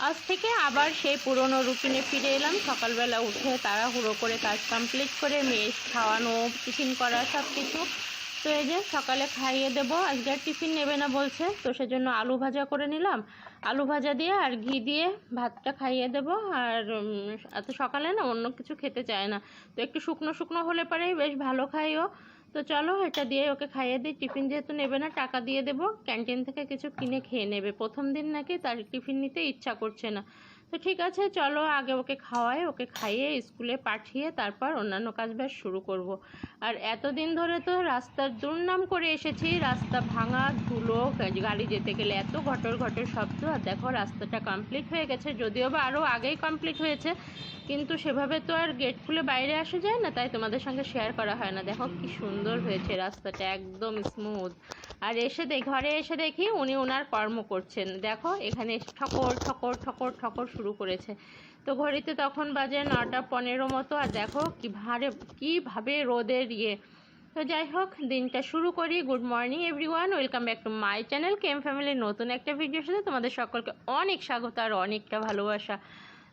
আজ থেকে আবার সেই পুরনো রুটিনে ফিরে এলাম। সকালবেলা উঠে তাড়াহুড়ো করে কাজ কমপ্লিট করে মেয়ে খাওয়ানো, টিফিন করা সব কিছু। তো এই যে সকালে খাইয়ে দেবো, আজকে আর টিফিন নেবে না বলছে, তো সেজন্য আলু ভাজা করে নিলাম। আলু ভাজা দিয়ে আর ঘি দিয়ে ভাতটা খাইয়ে দেবো। আর এত সকালে না অন্য কিছু খেতে চায় না, তো একটু শুকনো শুকনো হলে পরেই বেশ ভালো খাইও। তো চলো এটা দিয়ে ওকে খাইয়ে দিই। টিফিন যেহেতু নেবে না, টাকা দিয়ে দেবো, ক্যান্টিন থেকে কিছু কিনে খেয়ে নেবে। প্রথম দিন নাকি তার টিফিন নিতে ইচ্ছা করছে না। তো ঠিক আছে, চলো আগে ওকে খাওয়াই, ওকে খাইয়ে স্কুলে পাঠিয়ে তারপর অন্যান্য কাজবাজ শুরু করব। আর এতদিন ধরে তো রাস্তার দুর্নাম করে এসেছি, রাস্তা ভাঙা, ধুলো, গাড়ি যেতে গেলে এত ঘটর ঘটর শব্দ। আর দেখো রাস্তাটা কমপ্লিট হয়ে গেছে, যদিও বা আরও আগেই কমপ্লিট হয়েছে, কিন্তু সেভাবে তো আর গেট খুলে বাইরে আসা যায় না, তাই তোমাদের সঙ্গে শেয়ার করা হয় না। দেখো কি সুন্দর হয়েছে রাস্তাটা, একদম স্মুথ। আর ঘরে এসে দেখি উনি ওনার কর্ম করছেন। দেখো এখানে ঠকর ঠকর ঠকর ঠকর শুরু করেছে। তো ঘড়িতে তখন বাজে 9:15 মতো। আর দেখো কীভাবে রোদের তো যাই হোক, দিনটা শুরু করি। Good morning everyone, welcome back to my channel কেম ফ্যামিলির নতুন একটা ভিডিওর সাথে তোমাদের সকলকে অনেক স্বাগত আর অনেকটা ভালোবাসা।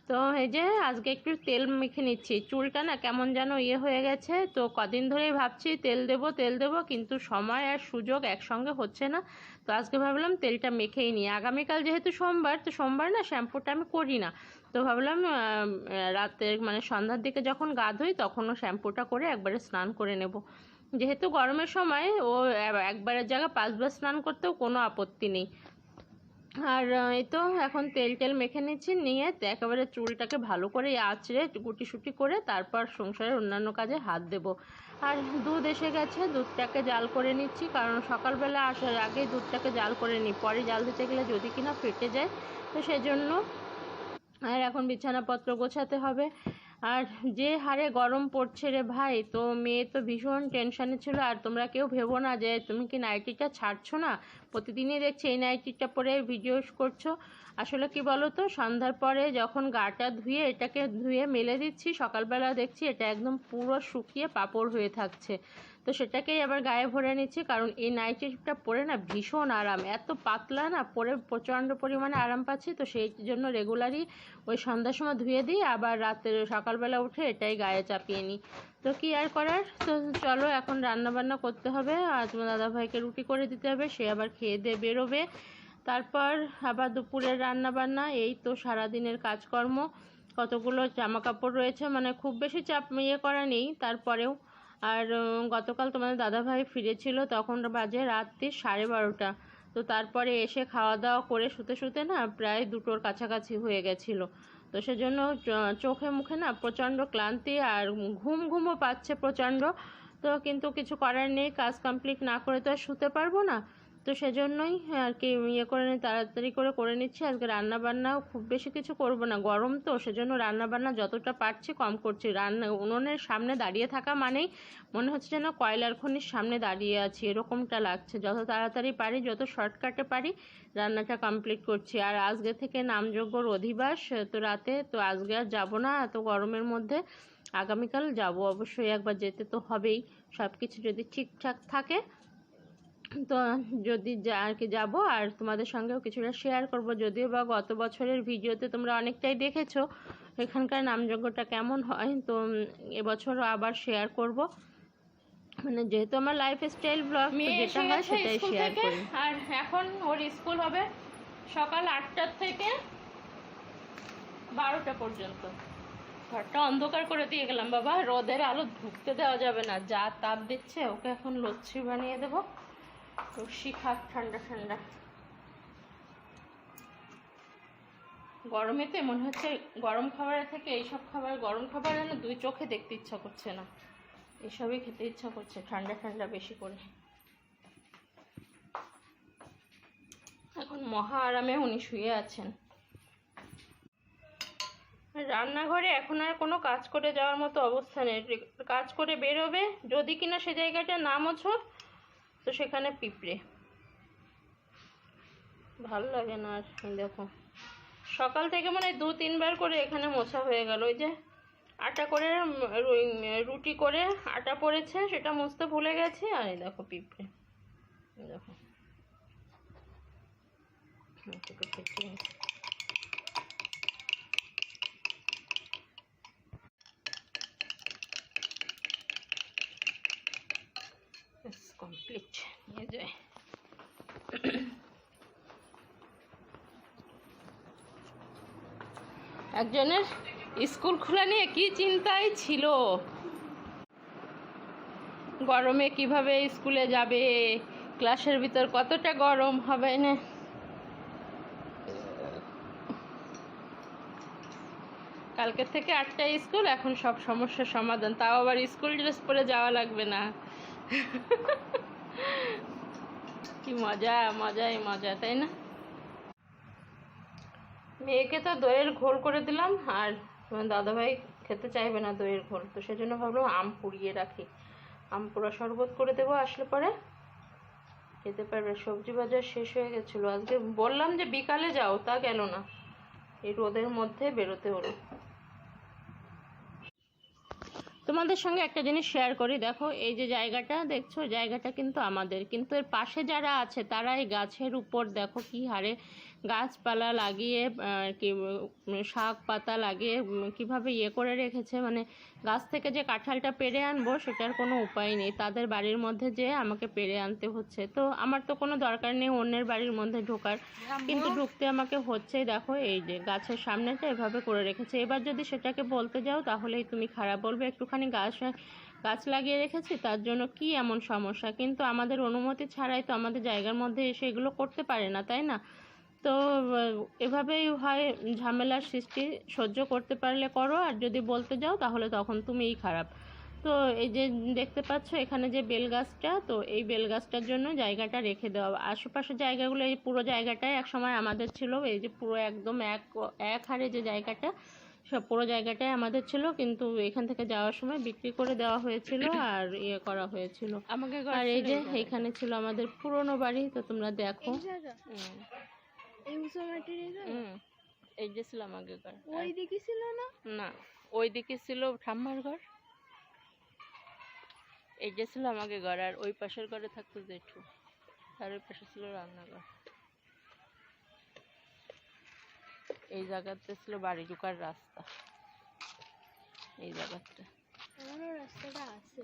তো এই যে আজকে একটু তেল মেখে নিচ্ছি, চুলটা না কেমন যেন হয়ে গেছে। তো কদিন ধরেই ভাবছি তেল দেবো, কিন্তু সময় আর সুযোগ একসঙ্গে হচ্ছে না। তো আজকে ভাবলাম তেলটা মেখেই নিই। আগামীকাল যেহেতু সোমবার, তো সোমবার না শ্যাম্পুটা আমি করি না। তো ভাবলাম রাতের মানে সন্ধ্যার দিকে যখন গা ধুই তখনও শ্যাম্পুটা করে একবারে স্নান করে নেব। যেহেতু গরমের সময় ও একবারের জায়গায় 5বার স্নান করতেও কোনো আপত্তি নেই। আর এই তো এখন তেল মেখে নিচ্ছি, নিয়ে একেবারে চুলটাকে ভালো করে আঁচড়ে গুটিসুটি করে তারপর সংসারের অন্যান্য কাজে হাত দেব। আর দুধ এসে গেছে, দুধটাকে জাল করে নিচ্ছি, কারণ সকালবেলা আসার আগেই দুধটাকে জাল করে নিই, পরে জাল দিতে গেলে যদি কিনা ফেটে যায়, তো সেজন্য। আর এখন বিছানাপত্র গোছাতে হবে। আর যে হারে গরম পড়ছে রে ভাই, তো মেয়ে তো ভীষণ টেনশানে ছিল। আর তোমরা কেউ ভেবো না যে তুমি কি নাইটিটা ছাড়ছো না, প্রতিদিনই দেখছি এই নাইটিটা পরে ভিডিও করছো। আসলে কি বলো তো, সন্ধ্যার পরে যখন গাটা ধুয়ে এটাকে ধুয়ে মেলে দিচ্ছি, সকালবেলা দেখছি এটা একদম পুরো শুকিয়ে পাপড় হয়ে থাকছে। তো সেটাকেই আবার গায়ে ভরে নিচ্ছি, কারণ এই নাইটিটা পরে না ভীষণ আরাম, এত পাতলা না, পরে প্রচণ্ড পরিমাণে আরাম পাচ্ছি। তো সেই জন্য রেগুলারই ওই সন্ধ্যার সময় ধুয়ে দিই, আবার রাতের সকালবেলা উঠে এটাই গায়ে চাপিয়ে নিই। তো কি আর করার। তো চলো এখন রান্নাবান্না করতে হবে। আর তোমার দাদাভাইকে রুটি করে দিতে হবে, সে আবার খেয়ে দিয়ে বেরোবে। তারপর আবার দুপুরের রান্নাবান্না, এই তো সারাদিনের কাজকর্ম। কতগুলো জামা কাপড় রয়েছে, মানে খুব বেশি চাপ করা নেই তারপরেও। আর গতকাল তোমাদের দাদাভাই ফিরেছিল, তখন বাজে রাত্রি 12:30। তো তারপরে এসে খাওয়া দাওয়া করে শুতে শুতে না প্রায় 2টোর কাছাকাছি হয়ে গেছিলো। তো সেজন্য চোখে মুখে না প্রচণ্ড ক্লান্তি আর ঘুমও পাচ্ছে প্রচণ্ড। তো কিন্তু কিছু করার নেই, কাজ কমপ্লিট না করে তো আর শুতে পারবো না। তো সেজন্যই আর কি করে নিই, তাড়াতাড়ি করে নিচ্ছি। আজকে রান্নাবান্নাও খুব বেশি কিছু করব না, গরম তো, সেজন্য রান্নাবান্না যতটা পারছি কম করছি। উনুনের সামনে দাঁড়িয়ে থাকা মানেই মনে হচ্ছে যেন কয়লার খনির সামনে দাঁড়িয়ে আছি, এরকমটা লাগছে। যত তাড়াতাড়ি পারি, যত শর্টকাটে পারি রান্নাটা কমপ্লিট করছি। আর আজকে থেকে নামযজ্ঞর অধিবাস, তো রাতে, তো আজকে আর যাবো না এত গরমের মধ্যে, আগামীকাল যাব অবশ্যই, একবার যেতে তো হবেই, সব কিছু যদি ঠিকঠাক থাকে। তো যদি আর কি যাবো, আর তোমাদের সঙ্গেও কিছুটা শেয়ার করব। যদিও বা গত বছরের ভিডিওতে তোমরা অনেকটাই দেখেছো এখানকার নামযজ্ঞটা কেমন হয়, তো এবছরও আবার শেয়ার করব। মানে যেহেতু আমার লাইফস্টাইল ব্লগ, যেটা হয় সেটাই শেয়ার করি। আর এখন ওর স্কুল হবে সকাল 8টা থেকে 12টা পর্যন্ত। ঘরটা অন্ধকার করে দিয়ে গেলাম বাবা, রোদের আলো ঢুকতে দেওয়া যাবে না, যা তাপ দিচ্ছে। ওকে এখন লস্যি বানিয়ে দেবো, লস্যি খাক ঠান্ডা ঠান্ডা। গরমেতে মনে হচ্ছে গরম খাবারের থেকে এইসব খাবার, গরম খাবার যেন 2 চোখে দেখতে ইচ্ছা করছে না, এসবই খেতে ইচ্ছা করছে ঠান্ডা ঠান্ডা বেশি করে। এখন মহা আরামে উনি শুয়ে আছেন। রান্নাঘরে এখন আর কোনো কাজ করে যাওয়ার মতো অবস্থা নেই, কাজ করে বেরোবে যদি কিনা সে জায়গাটা না মোছো, তো সেখানে পিঁপড়ে, ভালো লাগে না। আর দেখো সকাল থেকে মানে 2-3 বার করে এখানে মোছা হয়ে গেল। ওই যে আটা করে রুটি করে আটা পড়েছে, সেটা মুছতে ভুলে গেছি। আর এই দেখো পিঁপড়ে, দেখো যে একজনের স্কুল খোলা নিয়ে কি চিন্তাই ছিল, গরমে কিভাবে স্কুলে যাবে, ক্লাসের ভিতর কতটা গরম হবে না। কালকে থেকে 8টায় স্কুল, এখন সব সমস্যার সমাধান, তাও আবার স্কুল ড্রেস পরে যাওয়া লাগবে না। কি মজা, মজাই মজা, তাই না? মেয়েকে তো দইয়ের ঘোল করে দিলাম, আর দাদাভাই খেতে চাইবে না দইয়ের ঘোল, তো সেজন্য ভাবলাম আম পুড়িয়ে রাখি, আম পোড়া শরবত করে দেবো, আসলে পরে খেতে পারবে। সবজি বাজার শেষ হয়ে গেছিলো, আজকে বললাম যে বিকালে যাও, তা গেল না, এই রোদের মধ্যে বেরোতে হলো। তোমাদের সঙ্গে একটা জিনিস শেয়ার করি, দেখো এই যে জায়গাটা দেখছো, জায়গাটা কিন্তু আমাদের, কিন্তু এর পাশে যারা আছে তারা এই গাছের উপর দেখো কি হারে গাছপালা লাগিয়ে কি শাক পাতা লাগিয়ে কিভাবে ইয়ে করে রেখেছে, মানে গাছ থেকে যে কাঁঠালটা পেড়ে আনবো সেটার কোনো উপায় নেই, তাদের বাড়ির মধ্যে যে আমাকে পেড়ে আনতে হচ্ছে। তো আমার তো কোনো দরকার নেই অন্যের বাড়ির মধ্যে ঢোকার, কিন্তু ঢুকতে আমাকে হচ্ছে। দেখো এই যে গাছের সামনেটা এভাবে করে রেখেছে, এবার যদি সেটাকে বলতে যাও তাহলেই তুমি খারাপ বলবে, একটুখানি গাছ লাগিয়ে রেখেছি তার জন্য কি এমন সমস্যা, কিন্তু আমাদের অনুমতি ছাড়াই তো আমাদের জায়গার মধ্যে এসে এগুলো করতে পারে না, তাই না? তো এভাবেই হয় ঝামেলার সৃষ্টি, সহ্য করতে পারলে করো, আর যদি বলতে যাও তাহলে তখন তুমিই খারাপ। তো এই যে দেখতে পাচ্ছ এখানে যে বেল গাছটা, তো এই বেল গাছটার জন্য জায়গাটা রেখে দেওয়া, আশেপাশের জায়গাগুলো, এই পুরো জায়গাটাই একসময় আমাদের ছিল, এই যে পুরো একদম এক হারে যে জায়গাটা, সব পুরো জায়গাটাই আমাদের ছিল, কিন্তু এখান থেকে যাওয়ার সময় বিক্রি করে দেওয়া হয়েছিল আর ইয়ে করা হয়েছিল। আর এই যে এখানে ছিল আমাদের পুরনো বাড়ি, তো তোমরা দেখো এই যে ছিল আমাদের ঘর, ওই দিকে ছিল না, না ওই দিকে ছিল ঠাম্মার ঘর, এই যে ছিল আমাকে ঘর, আর ওই পাশের ঘরে থাকতো জেঠু, আর ওই পাশে ছিল রান্নাঘর। এই জায়গাতে ছিল বাড়ি ঢোকার রাস্তা, এই জায়গাটা আমারও রাস্তাটা আছে,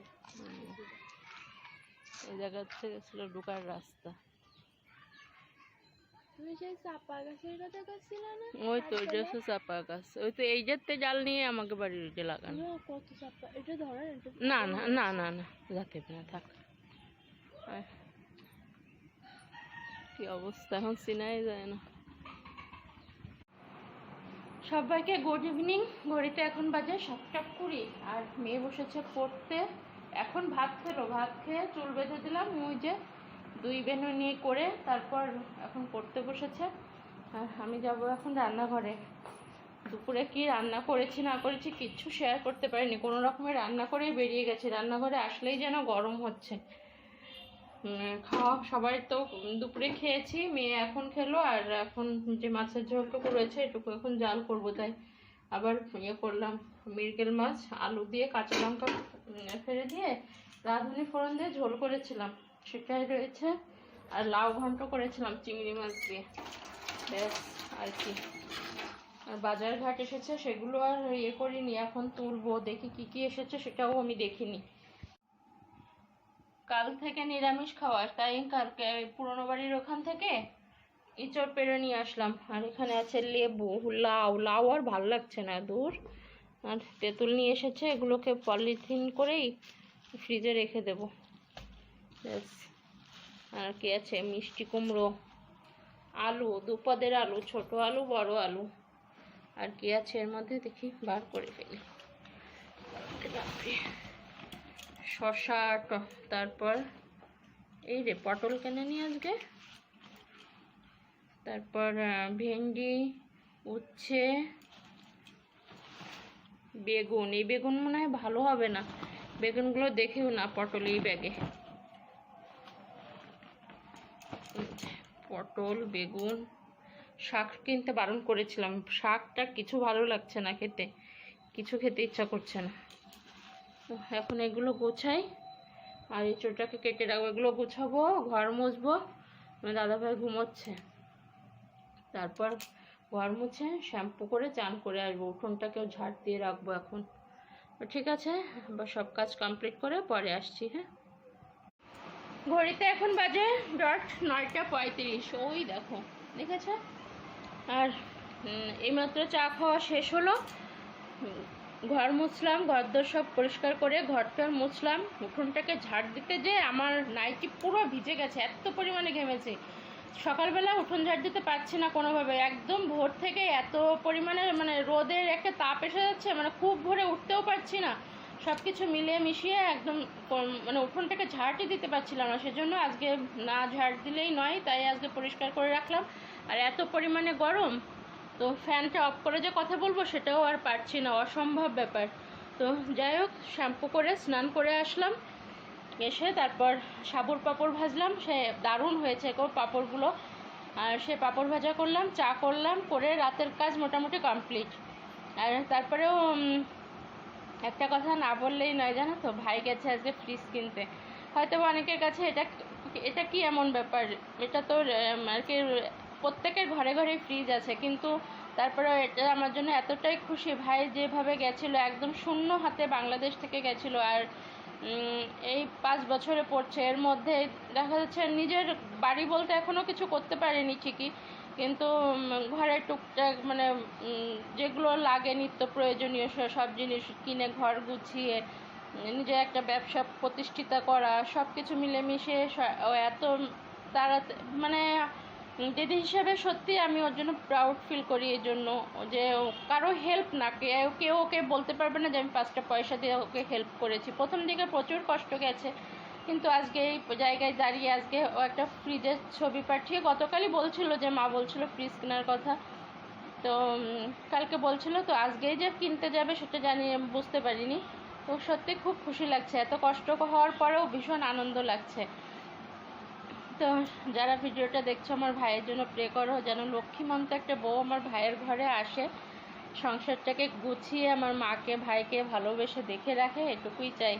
এই জায়গা থেকে ছিল ঢোকার রাস্তা। তুমি সেই চাপা গাছের কথা কইছিলে না, ওই তো ওইটা হচ্ছে চাপা গাছ, ওই তো এই যেতে জাল নিয়ে আমাকে বাড়ির উঠে লাগানো। কত চাপা, এটা ধরে না না না না না যাতে না থাক। কি অবস্থা এখন চিনাই যায় না। সবাইকে গুড ইভিনিং। ঘড়িতে এখন বাজে 7:20, আর মেয়ে বসেছে পড়তে। এখন ভাত খেলো, ভাত খেয়ে চুল বেঁধে দিলাম, ওই যে 2 বেনু নিয়ে করে তারপর এখন পড়তে বসেছে। আর আমি যাব এখন রান্নাঘরে। দুপুরে কি রান্না করেছি না করেছি কিচ্ছু শেয়ার করতে পারিনি, কোনো রকমের রান্না করেই বেরিয়ে গেছি। রান্নাঘরে আসলেই যেন গরম হচ্ছে। খাওয়া সবাই তো দুপুরে খেয়েছি, মেয়ে এখন খেলো, আর এখন যে মাছের ঝোলটুকু রয়েছে এটুকু এখন জাল করব, তাই আবার ইয়ে করলাম, মৃগেল মাছ আলু দিয়ে কাঁচা লঙ্কা ফেলে দিয়ে রাঁধুনি ফোড়ন দিয়ে ঝোল করেছিলাম, সেটাই রয়েছে। আর লাউ ঘন্ট করেছিলাম চিংড়ি মাছ দিয়ে, ব্যাস আর কি। আর বাজার ঘাট এসেছে, সেগুলো আর ইয়ে করিনি, এখন তুলবো, দেখি কি কি এসেছে সেটাও আমি দেখিনি। কাল থেকে নিরামিষ খাওয়া, তাই কালকে পুরনো বাড়ির ওখান থেকে ইঁচড় পেড়ে নিয়ে আসলাম। আর এখানে আছে লেবু, লাউ আর ভালো লাগছে না, দূর। আর তেঁতুল নিয়ে এসেছে, এগুলোকে পলিথিন করেই ফ্রিজে রেখে দেব, ব্যাস। আর কি আছে, মিষ্টি কুমড়ো, আলু, 2 পদের আলু, ছোট আলু বড় আলু। আর কি আছে এর মধ্যে দেখি, বার করে ফেলি। শসা, তারপর এই রে পটল কেনে নি আজকে, তারপর ভেন্ডি, উচ্ছে, বেগুন। এই বেগুন মনে হয় ভালো হবে না, বেগুনগুলো দেখেও না পটল এই ব্যাগে। পটল, বেগুন, শাক কিনতে বারণ করেছিলাম, শাকটা কিছু ভালো লাগছে না খেতে, কিছু খেতে ইচ্ছা করছে না। তো এখন এগুলো গোছাই, আর এই চোরটাকে কেটে রাখবো, এগুলো গুছাবো, ঘর মুছবো। দাদাভাই ঘুমোচ্ছে, তারপর ঘর মুছে শ্যাম্পু করে চান করে আসবো, উঠোনটাকেও ঝাড় দিয়ে রাখবো এখন। ঠিক আছে, আবার সব কাজ কমপ্লিট করে পরে আসছি। হ্যাঁ, ঘড়িতে এখন বাজে ডট 9:35। ওই দেখো, দেখেছো? আর এইমাত্র চা খাওয়া শেষ হলো। ঘর মুছলাম, ঘরদোর সব পরিষ্কার করে ঘরটার মুছলাম। উঠোনটাকে ঝাড় দিতে যে আমার নাইটি পুরো ভিজে গেছে, এত পরিমাণে ঘেমেছি। সকালবেলা উঠোন ঝাড় দিতে পারছি না কোনোভাবে, একদম ভোর থেকে এত পরিমাণে মানে রোদের একটা তাপ এসে যাচ্ছে, মানে খুব ভোরে উঠতেও পারছি না। সব কিছু মিলিয়ে মিশিয়ে একদম মানে উঠোনটাকে ঝাড়ই দিতে পারছিলাম না। সেজন্য আজকে না ঝাড় দিলেই নয়, তাই আজকে পরিষ্কার করে রাখলাম। আর এত পরিমাণে গরম, তো ফ্যানটা অফ করে যে কথা বলবো সেটাও আর পারছি না, অসম্ভব ব্যাপার। তো যাই হোক, শ্যাম্পু করে স্নান করে আসলাম, এসে তারপর সাবুর পাঁপড় ভাজলাম। সে দারুণ হয়েছে গো পাঁপড়গুলো। আর সে পাঁপড় ভাজা করলাম, চা করলাম, করে রাতের কাজ মোটামুটি কমপ্লিট। আর তারপরেও একটা কথা না বললেই নয়, জানো তো, ভাই গেছে আজকে ফ্রিজ কিনতে। হয়তো অনেকের কাছে এটা এটা কি এমন ব্যাপার, এটা তো আর কি প্রত্যেকের ঘরে ঘরে ফ্রিজ আছে, কিন্তু তারপরে এটা আমার জন্য এতটাই খুশি। ভাই যেভাবে গেছিলো, একদম শূন্য হাতে বাংলাদেশ থেকে গেছিলো। আর এই 5 বছরে পড়ছে, এর মধ্যে দেখা যাচ্ছে নিজের বাড়ি বলতে এখনও কিছু করতে পারেনি ঠিকই, কিন্তু ঘরের টুকটাক মানে যেগুলো লাগে নিত্য প্রয়োজনীয় সব জিনিস কিনে ঘর গুছিয়ে নিজে একটা ব্যবসা প্রতিষ্ঠিত করা, সব কিছু মিলেমিশে এত তারা মানে দিদি হিসেবে সত্যি আমি ওর জন্য প্রাউড ফিল করি। এই জন্য যে কারো হেল্প না, কেউ ওকে বলতে পারবে না যে আমি 5টা পয়সা দিয়ে ওকে হেল্প করেছি। প্রথম দিকে প্রচুর কষ্ট গেছে, কিন্তু আজকে এই জায়গায় দাঁড়িয়ে আজকে ও একটা ফ্রিজের ছবি পাঠিয়ে, গতকালই বলছিল যে মা বলছিল ফ্রিজ কেনার কথা, তো কালকে বলছিল, তো আজকেই যে কিনতে যাবে সেটা বুঝতে পারিনি। তো সত্যি খুব খুশি লাগছে, এত কষ্ট হওয়ার পরেও ভীষণ আনন্দ লাগছে। তো যারা ভিডিওটা দেখছো আমার ভাইয়ের জন্য প্রে করো, যেন লক্ষ্মীমন্ত একটা বউ আমার ভাইয়ের ঘরে আসে, সংসারটাকে গুছিয়ে আমার মাকে ভাইকে ভালোবেসে দেখে রাখে, এটুকুই চাই।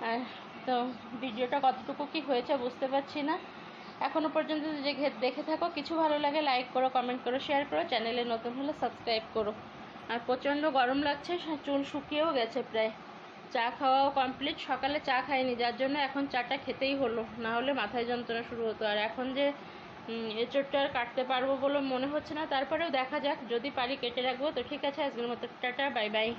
আর তো ভিডিওটা কতটুকু কি হয়েছে বুঝতে পারছি না। এখনও পর্যন্ত যে দেখে থাকো, কিছু ভালো লাগে লাইক করো, কমেন্ট করো, শেয়ার করো, চ্যানেলে নতুন হলে সাবস্ক্রাইব করো। আর প্রচণ্ড গরম লাগছে, চুল শুকিয়েও গেছে প্রায়। চা খাওয়াও কমপ্লিট, সকালে চা খাইনি যার জন্য এখন চাটা খেতেই হলো, না হলে মাথায় যন্ত্রণা শুরু হতো। আর এখন যে এঁচোড়টা আর কাটতে পারবো বলে মনে হচ্ছে না, তারপরেও দেখা যাক, যদি পারি কেটে রাখবো। তো ঠিক আছে, আজকের মতো টাটা, বাই বাই।